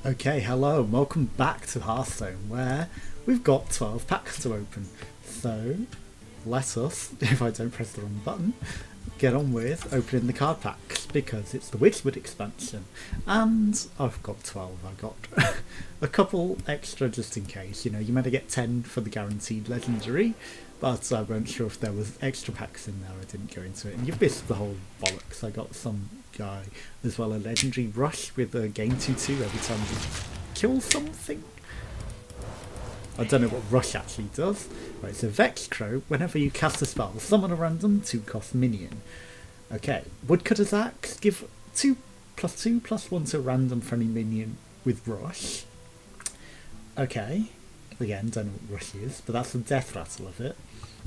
Okay, hello and welcome back to Hearthstone, where we've got 12 packs to open. So, let us, if I don't press the wrong button, get on with opening the card packs, because it's the Witchwood expansion. And I've got 12, I got a couple extra just in case. You know, you meant to get 10 for the guaranteed legendary, but I wasn't sure if there was extra packs in there, I didn't go into it. And you've missed the whole bollocks. I got some guy as well, a legendary rush with a gain 2/2 every time you kill something. I don't know what rush actually does. Right, so Vex Crow, whenever you cast a spell, summon a random 2-cost minion. Okay, Woodcutter's Axe, give 2/2/1 to a random friendly minion with rush. Okay, again, don't know what rush is, but that's the death rattle of it.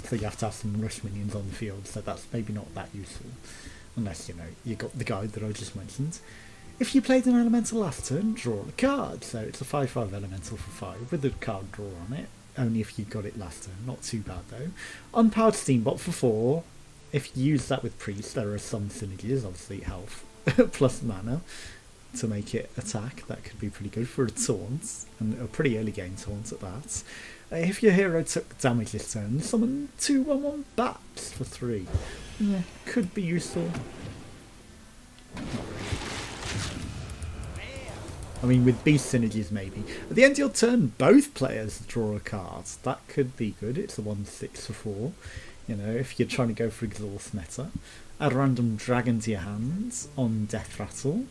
So you have to have some rush minions on the field, so that's maybe not that useful. Unless, you know, you got the guide that I just mentioned. If you played an elemental last turn, draw a card. So it's a 5/5 elemental for 5 with a card draw on it. Only if you got it last turn. Not too bad though. Unpowered Steambot for 4. If you use that with Priest, there are some synergies. Obviously health plus mana to make it attack. That could be pretty good for a taunt. And a pretty early game taunt at that. If your hero took damage this turn, summon 2/1/1 bats for 3. Yeah, could be useful. Not really. I mean, with beast synergies maybe. At the end of your turn, both players draw a card. That could be good. It's a 1/6 for 4. You know, if you're trying to go for exhaust meta. Add a random dragon to your hands on Death Rattle.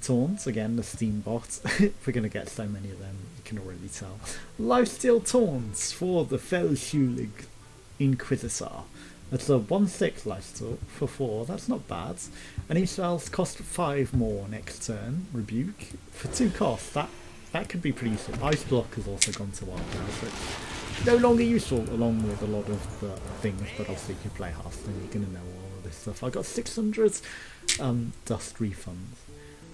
Taunt, again, the Steambot. We're going to get so many of them, you can already tell. Lifesteal Taunts for the Felshulig Inquisitor. That's a 1/6 lifesteal for 4, that's not bad. And each spells cost 5 more next turn. Rebuke for 2 costs, that could be pretty useful. Ice Block has also gone to 1 now, so it's no longer useful along with a lot of the things, but obviously if you play Hearthstone you're going to know all of this stuff. I got 600 dust refunds.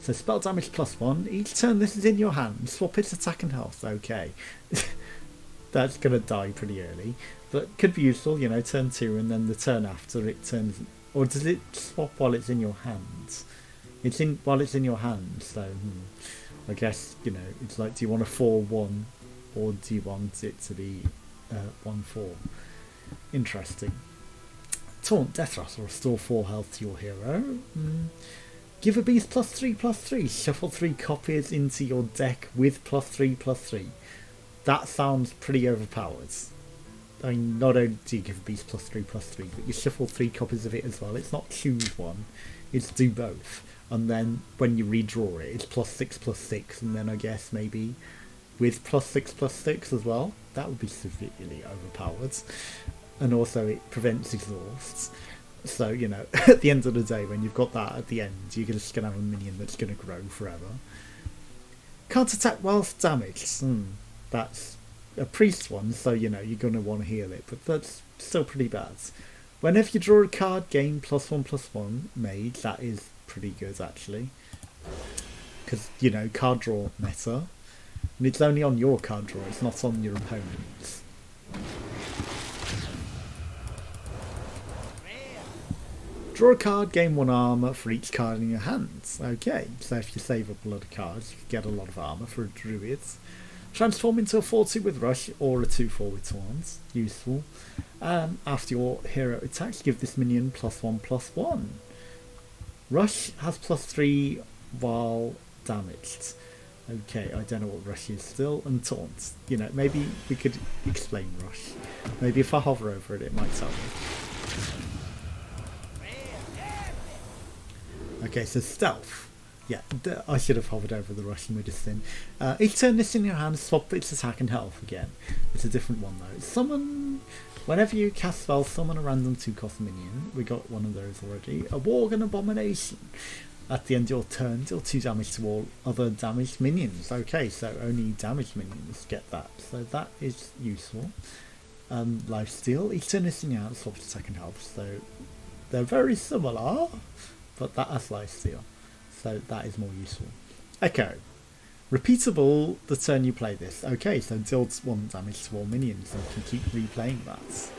So spell damage +1, each turn this is in your hand, swap its attack and health, okay. That's going to die pretty early, but could be useful, you know, turn 2 and then the turn after it turns, or does it swap while it's in your hands? It's in while it's in your hands, so I guess, you know, it's like, do you want a 4/1 or do you want it to be 1/4? Interesting. Taunt, Death Rattle, restore 4 health to your hero. Give a beast +3/+3, shuffle 3 copies into your deck with +3/+3. That sounds pretty overpowered. I mean, not only do you give a beast +3/+3, but you shuffle 3 copies of it as well. It's not choose one, it's do both. And then when you redraw it, it's +6/+6, and then I guess maybe with +6/+6 as well. That would be severely overpowered. And also it prevents exhausts. So, you know, at the end of the day, when you've got that at the end, you're just going to have a minion that's going to grow forever. Can't attack whilst damaged. That's a priest one, so you know you're going to want to heal it, but that's still pretty bad. Whenever you draw a card, gain +1/+1 mage. That is pretty good actually, because you know, card draw meta, and it's only on your card draw, it's not on your opponent's. Draw a card, gain 1 armor for each card in your hands. Okay, so if you save up a lot of cards, you can get a lot of armor for a druid. Transform into a 4/2 with rush or a 2/4 with taunts. Useful. After your hero attacks, give this minion +1/+1. Rush has +3 while damaged. Okay, I don't know what rush is still. And taunts. You know, maybe we could explain rush. Maybe if I hover over it, it might tell me. Okay, so stealth. Yeah, I should have hovered over the Russian medicine. Each turn this in your hand, swap its attack and health again. It's a different one though. Summon, whenever you cast spell, summon a random 2-cost minion. We got one of those already. A Worgen Abomination. At the end of your turn, deal 2 damage to all other damaged minions. Okay, so only damaged minions get that. So that is useful. Lifesteal, each turn this in your hand, swap its attack and health. So they're very similar, but that has lifesteal. So that is more useful. Echo. Repeatable the turn you play this. Okay, so deals 1 damage to all minions and can keep replaying that.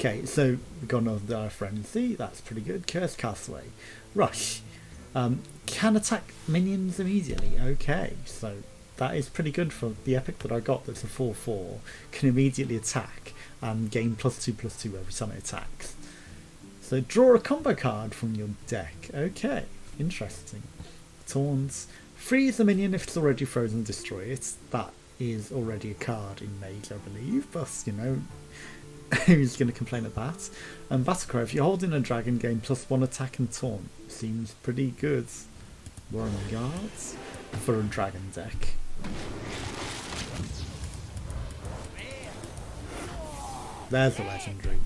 Okay, so we've got another frenzy. That's pretty good. Curse Castaway. Rush. Can attack minions immediately. Okay, so that is pretty good for the epic that I got. That's a 4/4. Can immediately attack and gain +2/+2 every time it attacks. So draw a combo card from your deck. Okay, interesting. Taunts. Freeze a minion if it's already frozen, destroy it. That is already a card in Mage, I believe, but you know, who's going to complain at that? And Battlecry, if you're holding a dragon, gain +1 attack and taunt. Seems pretty good. Warren Guards for a dragon deck. There's the legendary.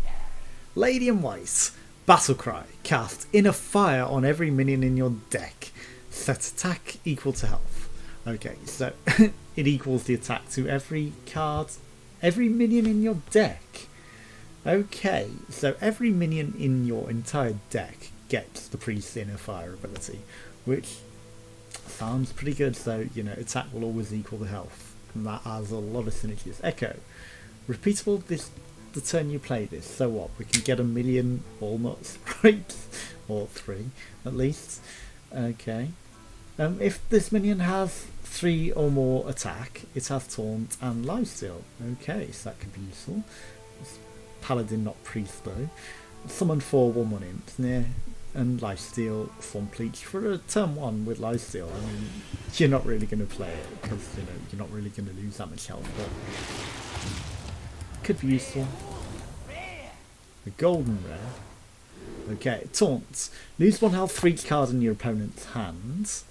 Lady in White. Battlecry. Cast Inner Fire on every minion in your deck. Set attack equal to health. Okay, so it equals the attack to every card, every minion in your deck. Okay, so every minion in your entire deck gets the Priest's Inner Fire ability, which sounds pretty good. So, you know, attack will always equal the health, and that has a lot of synergies. Echo. Repeatable the turn you play this. So what? We can get 1,000,000 walnuts, right? Or 3, at least. Okay. If this minion has 3 or more attack, it has taunt and lifesteal. Okay, so that could be useful. It's paladin, not priest though. Summon 4 1/1 imps near and lifesteal Swamp Leech for a turn 1 with lifesteal. I mean, you're not really going to play it because you know you're not really going to lose that much health, but could be useful. A golden rare. Okay, taunts. Lose 1 health for each card in your opponent's hands.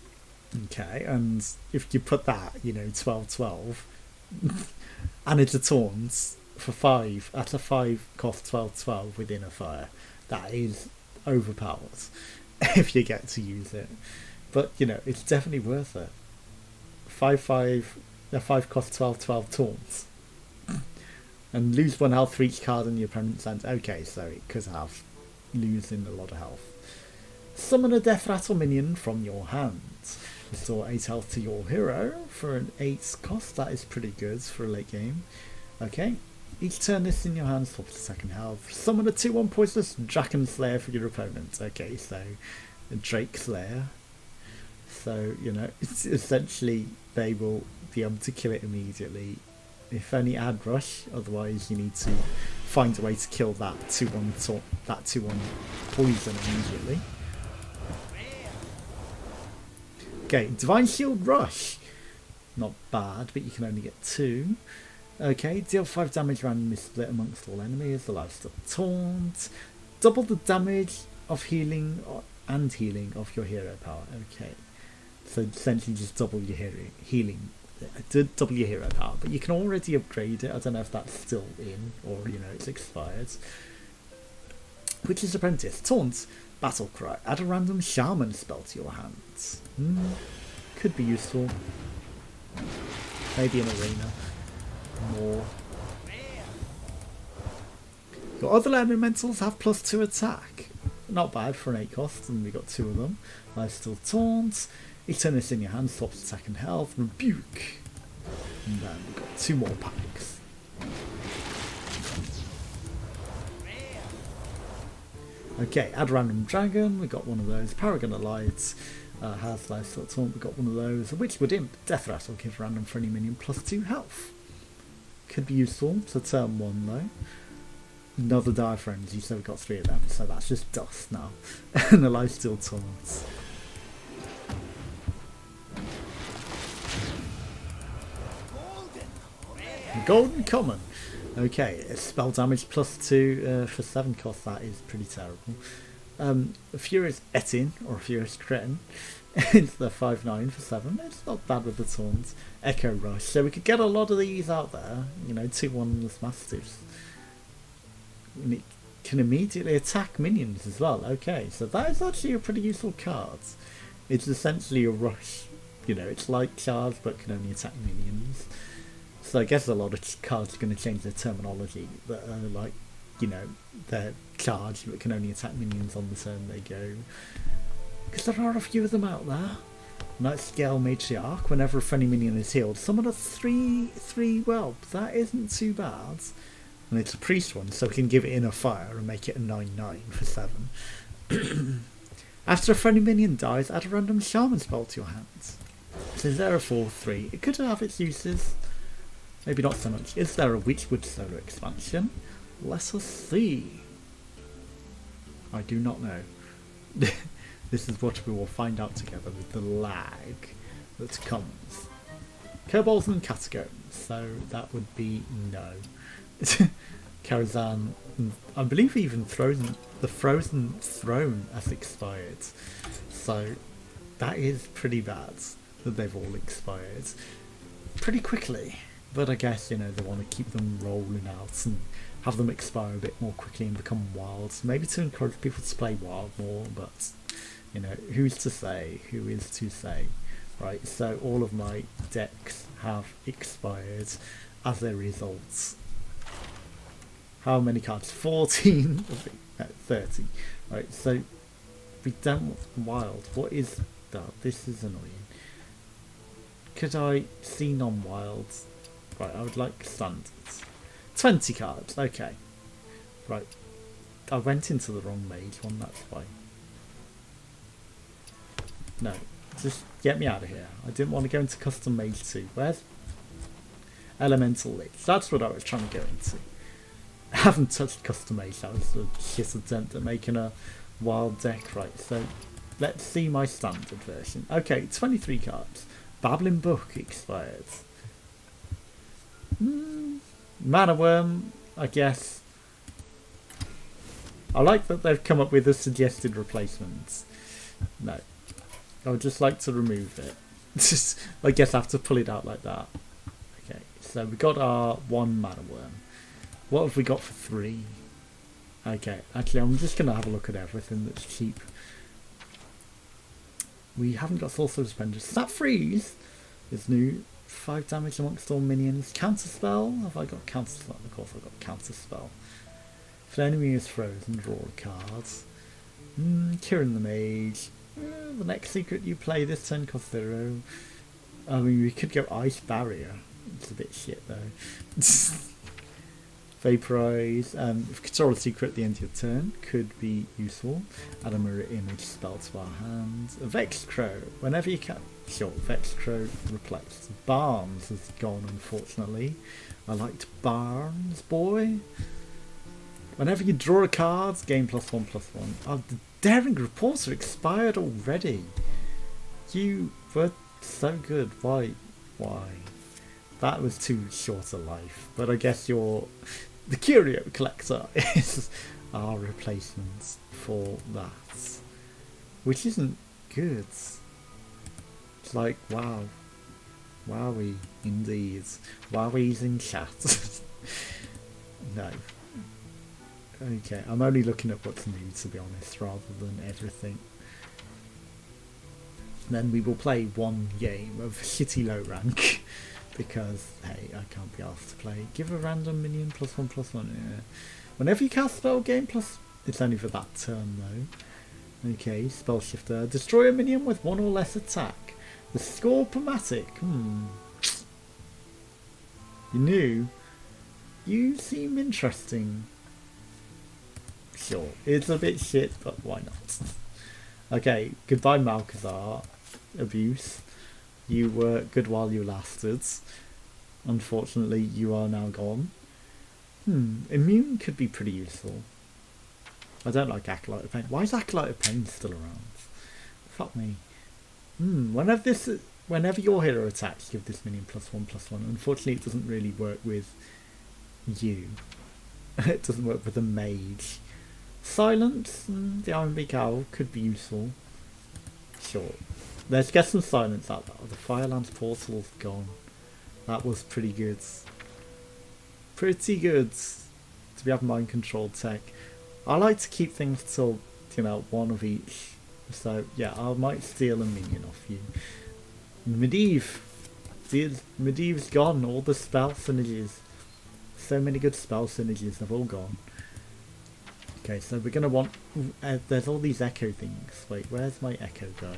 Okay, and if you put that, you know, 12/12, and it's a taunt for 5, at a 5 cost 12/12 with Inner Fire, that is overpowered if you get to use it. But, you know, it's definitely worth it. 5/5, a 5 cost 12/12 taunts. And lose 1 health for each card in your opponent's hand. Okay, so it could have losing a lot of health. Summon a Death Rattle minion from your hand. Restore 8 health to your hero for an 8 cost. That is pretty good for a late game. Okay. Each turn this in your hand swaps to second health. Summon a 2/1 poisonous Dragon Slayer for your opponent. Okay, so a Drake Slayer. So, you know, it's essentially they will be able to kill it immediately. If only add rush, otherwise you need to find a way to kill that 2/1 poison immediately. Okay, Divine Shield Rush. Not bad, but you can only get 2. Okay, deal 5 damage randomly split amongst all enemies. The lifesteal taunt. Double the damage of healing and healing of your hero power. Okay, so essentially just double your healing. Double your hero power, but you can already upgrade it. I don't know if that's still in or, you know, it's expired. Witch's Apprentice. Taunt. Battle Cry. Add a random shaman spell to your hands. Could be useful. Maybe in arena. More. Your other elementals have +2 attack. Not bad for an 8 cost, and we got 2 of them. Lifesteal Taunt. Each turn this in your hand swaps attack and health. Rebuke. And then we've got 2 more packs. Okay, add random dragon, we got one of those. Paragon of Light has lifesteal taunt, we got one of those. A Witchwood Imp, Death Rattle, gives random for any minion +2 health. Could be useful to turn 1 though. Another Dire Frenzy, so we've got 3 of them, so that's just dust now. And a lifesteal taunt. Golden Common. Okay, spell damage +2 for 7 cost. That is pretty terrible. A Furious Etin or a Furious Cretin. It's the 5/9 for 7. It's not bad with the taunt. Echo Rush. So we could get a lot of these out there. You know, 2/1 Mastiffs. And it can immediately attack minions as well. Okay, so that is actually a pretty useful card. It's essentially a rush. You know, it's like charge but can only attack minions. So I guess a lot of cards are going to change their terminology, that are like, you know, they're charged but can only attack minions on the turn they go. Because there are a few of them out there. Night Scale Matriarch, whenever a friendly minion is healed, summon a 3/3 whelp. That isn't too bad. And it's a priest one, so we can give it Inner Fire and make it a 9/9 for 7. After a friendly minion dies, add a random shaman spell to your hands. So is there a 4/3? It could have its uses. Maybe not so much. Is there a Witchwood solo expansion? Let us see. I do not know. This is what we will find out together with the lag that comes. Kobolds and Catacombs, so that would be no. Karazhan, I believe even the Frozen Throne has expired, so that is pretty bad that they've all expired pretty quickly. But I guess, you know, they want to keep them rolling out and have them expire a bit more quickly and become wild, maybe to encourage people to play wild more, but you know, who's to say, who is to say, right? So all of my decks have expired as a result. How many cards? 14? 30. Right, so we don't want wild. What is that? This is annoying. Could I see non-wild? Right, I would like standards. 20 cards, okay. Right. I went into the wrong mage one, that's why. No, just get me out of here. I didn't want to go into custom mage 2. Where's Elemental Lich? That's what I was trying to go into. I haven't touched custom mage, that was a shit attempt at making a wild deck. Right, so let's see my standard version. Okay, 23 cards. Babbling Book expired. Mana Worm, I guess. I like that they've come up with a suggested replacement. No. I would just like to remove it. I guess I have to pull it out like that. Okay, so we got our 1 Mana Worm. What have we got for 3? Okay, actually I'm just going to have a look at everything that's cheap. We haven't got Sorcerer's Apprentice. Snap Freeze is new. 5 damage amongst all minions. Counter Spell? Have I got Counter Spell? Of course I've got Counter Spell. If the enemy is frozen, draw a card. Kirin the Mage. The next secret you play this turn costs 0. I mean, we could go Ice Barrier. It's a bit shit though. Vaporize. If control a secret at the end of your turn could be useful. Add a mirror image spell to our hand. Vex Crow. Whenever you can. Sure, Vex Crow replaced. Barnes has gone, unfortunately. I liked Barnes, boy. Whenever you draw a card, gain +1/+1. Oh, the Daring Reporter expired already. You were so good. Why? That was too short a life. But I guess the Curio Collector is our replacement for that. Which isn't good. It's like, wow. Wowie, indeed. Wowies in chat. No. Okay, I'm only looking at what's new, to be honest, rather than everything. Then we will play 1 game of shitty low rank, because, hey, I can't be asked to play. Give a random minion +1/+1. Yeah. Whenever you cast spell, gain plus... It's only for that turn, though. Okay, Spell Shifter. Destroy a minion with 1 or less attack. The Scorpomatic. You knew? You seem interesting. Sure, it's a bit shit, but why not? Okay, goodbye Malcazar. Abuse. You were good while you lasted. Unfortunately, you are now gone. Immune could be pretty useful. I don't like Acolyte of Pain. Why is Acolyte of Pain still around? Fuck me. Whenever your hero attacks, give this minion +1/+1. Unfortunately, it doesn't really work with you. It doesn't work with a mage. Silence, the Ironbeak Owl could be useful. Sure. Let's get some silence out there. The Firelands Portal's gone. That was pretty good. Pretty good to be having mind control tech. I like to keep things till, 1 of each. So, yeah, I might steal a minion off you. Medivh. Medivh's gone. All the spell synergies. So many good spell synergies have all gone. Okay, so we're going to want... there's all these echo things. Wait, where's my echo guy?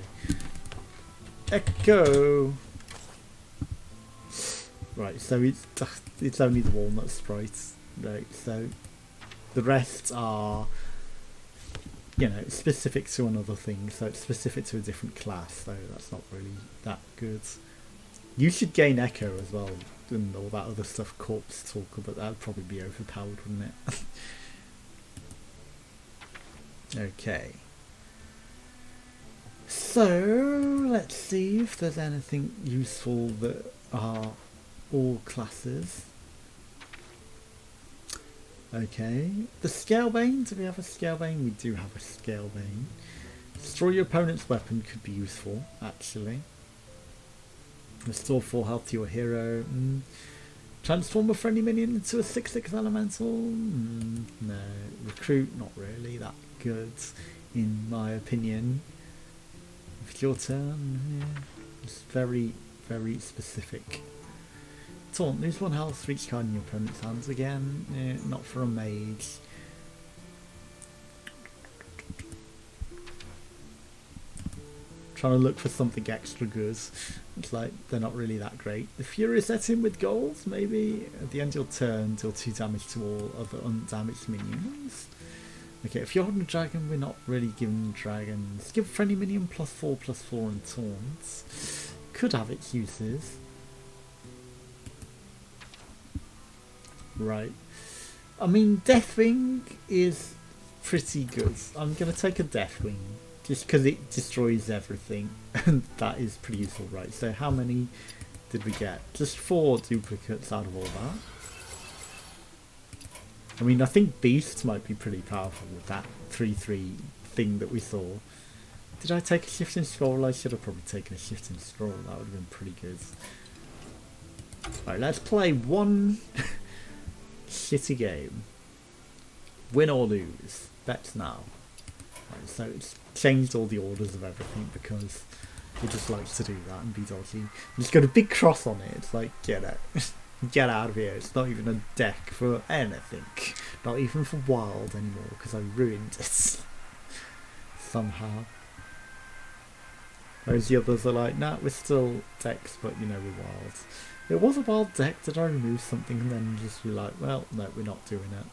Echo! Right, so it's only the walnut sprites. right? So the rest are, you know, specific to another thing, so it's specific to a different class, so that's not really that good. You should gain Echo as well, and all that other stuff, Corpse Talker, but that would probably be overpowered, wouldn't it? Okay. So, let's see if there's anything useful that are all classes. Okay, the Scalebane, do we have a Scalebane? We do have a Scalebane. Destroy your opponent's weapon could be useful, actually. Restore 4 health to your hero. Transform a friendly minion into a 6/6 elemental. No. Recruit, not really that good, in my opinion. If it's your turn, yeah. It's very, very specific. Taunt, lose 1 health for each card in your opponent's hands again. Not for a mage. Trying to look for something extra good. It's like they're not really that great. The Fury set in with gold, maybe. At the end of your turn, deal 2 damage to all other undamaged minions. Okay, if you're holding a dragon, we're not really giving dragons. Give friendly minion +4/+4 and taunts. Could have its uses. Right. I mean, Deathwing is pretty good. I'm going to take a Deathwing. Just because it destroys everything, and that is pretty useful, right? So how many did we get? Just 4 duplicates out of all that. I mean, I think Beasts might be pretty powerful with that 3/3 thing that we saw. Did I take a Shifting Scroll? I should have probably taken a Shifting Scroll. That would have been pretty good. Right, let's play one shitty game. Win or lose. Bets now. Right, so it's changed all the orders of everything because it just likes to do that and be dodgy. It's got a big cross on it. It's like, get out. Get out of here. It's not even a deck for anything. Not even for wild anymore because I ruined it. Somehow. Whereas the others are like, nah, we're still decks, but you know, we're wild. It was a wild deck. Did I remove something and then just be like, well, no, we're not doing it.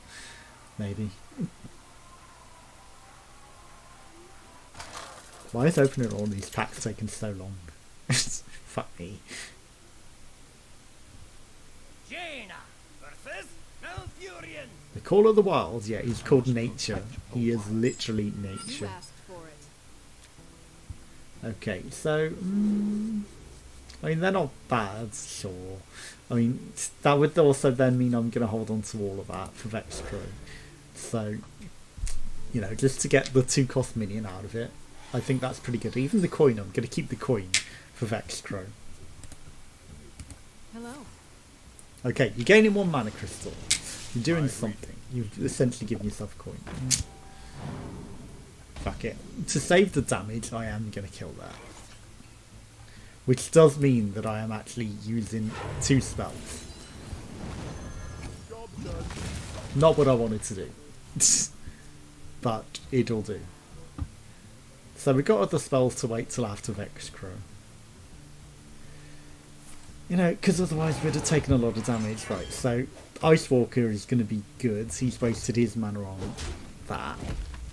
Maybe. Why is opening all these packs taking so long? Fuck me. The Call of the Wild, yeah, he's called Nature. He is literally nature. Okay, so I mean, they're not bad, sure. I mean, that would also then mean I'm going to hold on to all of that for Vex Crow. So, you know, just to get the 2-cost minion out of it, I think that's pretty good. Even the coin, I'm going to keep the coin for Vex Crow. Hello. Okay, you're gaining 1 mana crystal. You're doing something. You've essentially given yourself a coin. Fuck it. To save the damage, I am going to kill that. Which does mean that I am actually using 2 spells. Not what I wanted to do. But it'll do. So we've got other spells to wait till after Vex Crow. You know, because otherwise we'd have taken a lot of damage. Right, so Ice Walker is going to be good. He's wasted his mana on that.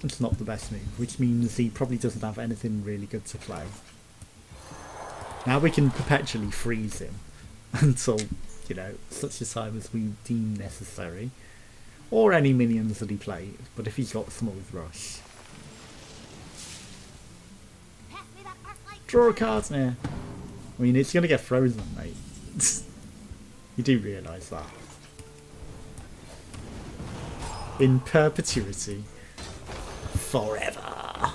It's not the best move, which means he probably doesn't have anything really good to play. Now we can perpetually freeze him until, you know, such a time as we deem necessary. Or any minions that he plays, but if he's got Smooth Rush. Draw a card? Yeah. I mean, it's going to get frozen, mate. You do realise that. In perpetuity. Forever.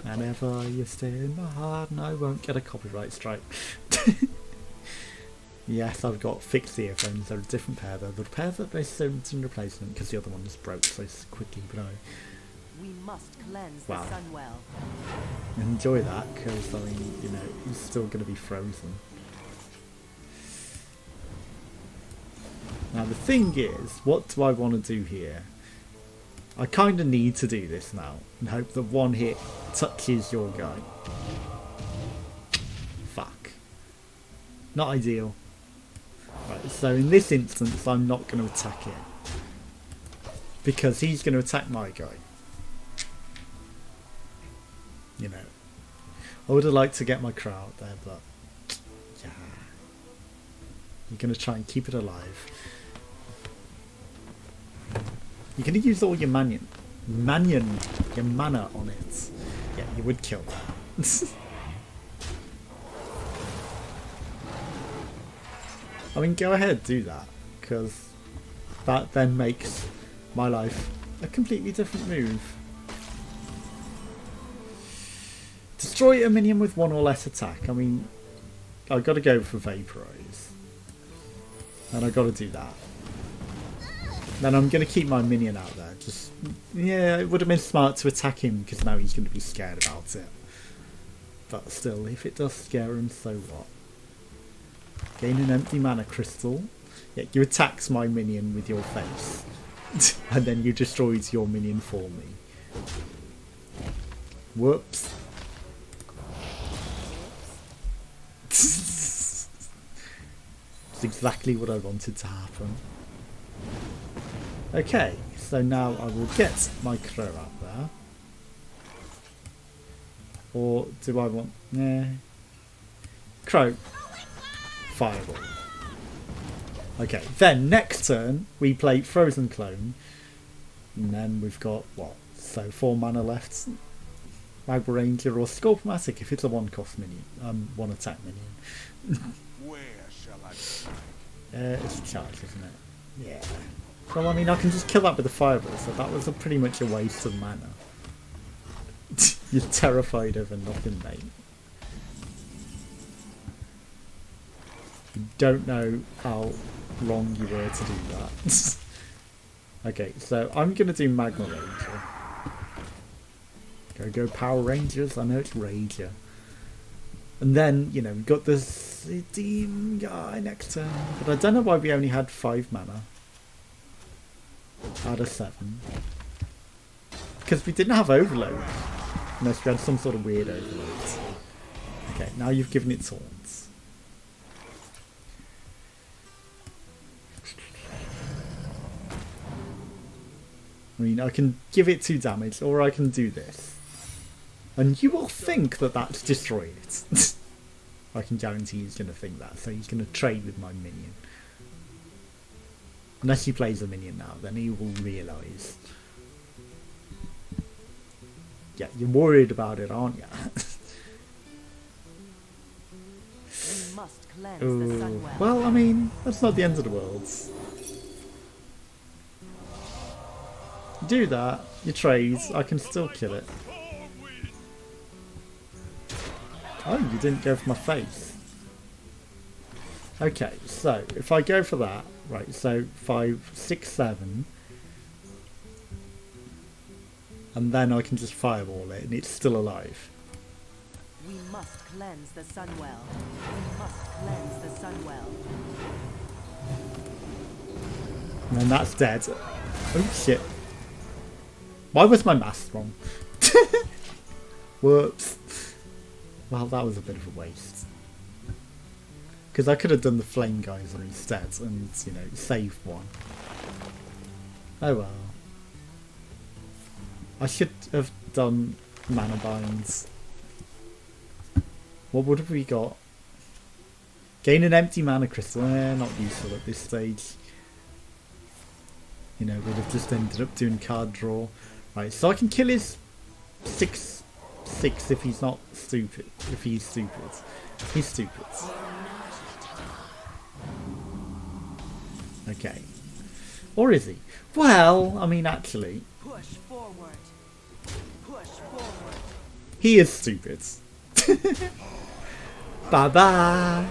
And ever you stay in my heart and I won't get a copyright strike. Yes, I've got fixed earphones. They're a different pair though. The pair that they sent in replacement because the other one just broke so quickly, but We must cleanse wow. the sun well. Enjoy that because, I mean, you know, it's still going to be frozen. Now the thing is, what do I want to do here? I kind of need to do this now and hope that 1 hit touches your guy. Fuck. Not ideal. Right, so in this instance I'm not going to attack it. because he's going to attack my guy. You know, I would have liked to get my crow out there, but yeah, you're going to try and keep it alive. You're going to use all your your mana on it. Yeah, you would kill that. I mean, go ahead, do that, because that then makes my life a completely different move. Destroy a minion with 1 or less attack. I mean, I've got to go for Vaporize. And I've got to do that. Then I'm going to keep my minion out there. Just, yeah, it would have been smart to attack him, because now he's going to be scared about it. But still, if it does scare him, so what? Gain an empty mana crystal. Yeah, you attacked my minion with your face. And then you destroyed your minion for me. Whoops. It's exactly what I wanted to happen. Okay, so now I will get my crow out there. Or do I want... Nah. Crow. Fireball. Okay, then next turn we play Frozen Clone. And then we've got, what? So 4 mana left. Magma Ranger or Scorpomatic if it's a 1-cost minion. 1 attack minion. Where shall I strike? It's a charge, isn't it? Yeah. Well, I mean, I can just kill that with a fireball, so that was pretty much a waste of mana. You're terrified over nothing, mate. You don't know how wrong you were to do that. Okay, so I'm going to do Magma Ranger. Go Power Rangers, I know it's Ranger. And then, you know, we've got this Demon guy next turn. But I don't know why we only had 5 mana. Out of 7. Because we didn't have Overload. Unless we had some sort of weird overload. Okay, now you've given it taunts. I mean, I can give it 2 damage, or I can do this. And you will think that that's destroy it. I can guarantee he's going to think that, so he's going to trade with my minion. Unless he plays a minion now, then he will realise. Yeah, you're worried about it, aren't you? We must cleanse the Sunwell. Well, I mean, that's not the end of the world. Do that, you trade, I can still kill it. Oh, you didn't go for my face. Okay, so if I go for that, right, so 5, 6, 7. And then I can just fireball it and it's still alive. We must cleanse the Sunwell. We must cleanse the Sunwell. And then that's dead. Oh shit. Why was my math wrong? Whoops. Well, that was a bit of a waste. Because I could have done the Flame Geyser instead and, you know, saved one. Oh well. I should have done Mana Binds. What would have we got? Gain an empty mana crystal. Not useful at this stage. You know, we'd have just ended up doing card draw. Right, so I can kill his 6/6 if he's not stupid. If he's stupid. He's stupid. Okay. Or is he? Well, I mean, actually, Push forward. Push forward. he is stupid. Bye bye.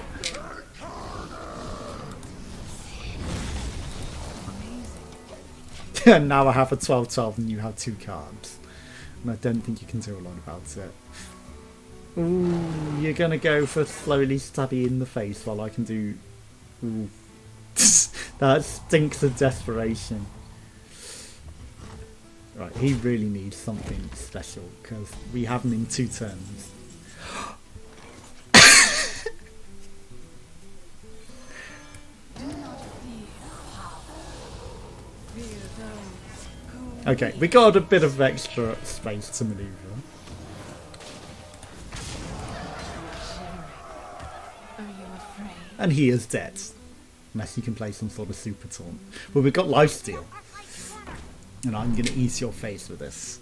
And now I have a 12/12 and you have 2 cards. And I don't think you can do a lot about it. Ooh, you're gonna go for slowly stabby in the face while I can do... Ooh. That stinks of desperation. Right, he really needs something special because we have him in 2 turns. Okay, we got a bit of extra space to maneuver. Are you afraid? And he is dead. Unless you can play some sort of super taunt. Well, we've got lifesteal. And I'm going to eat your face with this.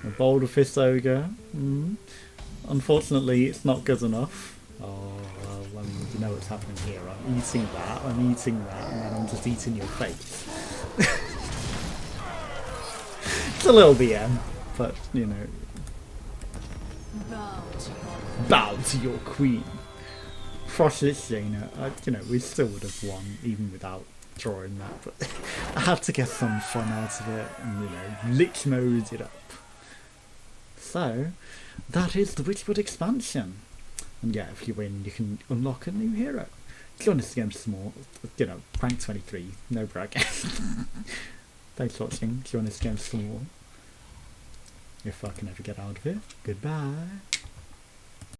A Boulder Fist Ogre. Unfortunately, it's not good enough. Oh, well, I mean, you know what's happening here. I'm eating that, and then I'm just eating your face. It's a little BM, but, you know. Bow to your queen. Frostless Jaina, you know, we still would have won, even without drawing that, but I had to get some fun out of it, and, you know, lich mode it up. So, that is the Witchwood expansion. And yeah, if you win, you can unlock a new hero. Join us again for some more, you know, rank 23, no brag. Thanks for watching, join us again for some more. If I can ever get out of it, goodbye.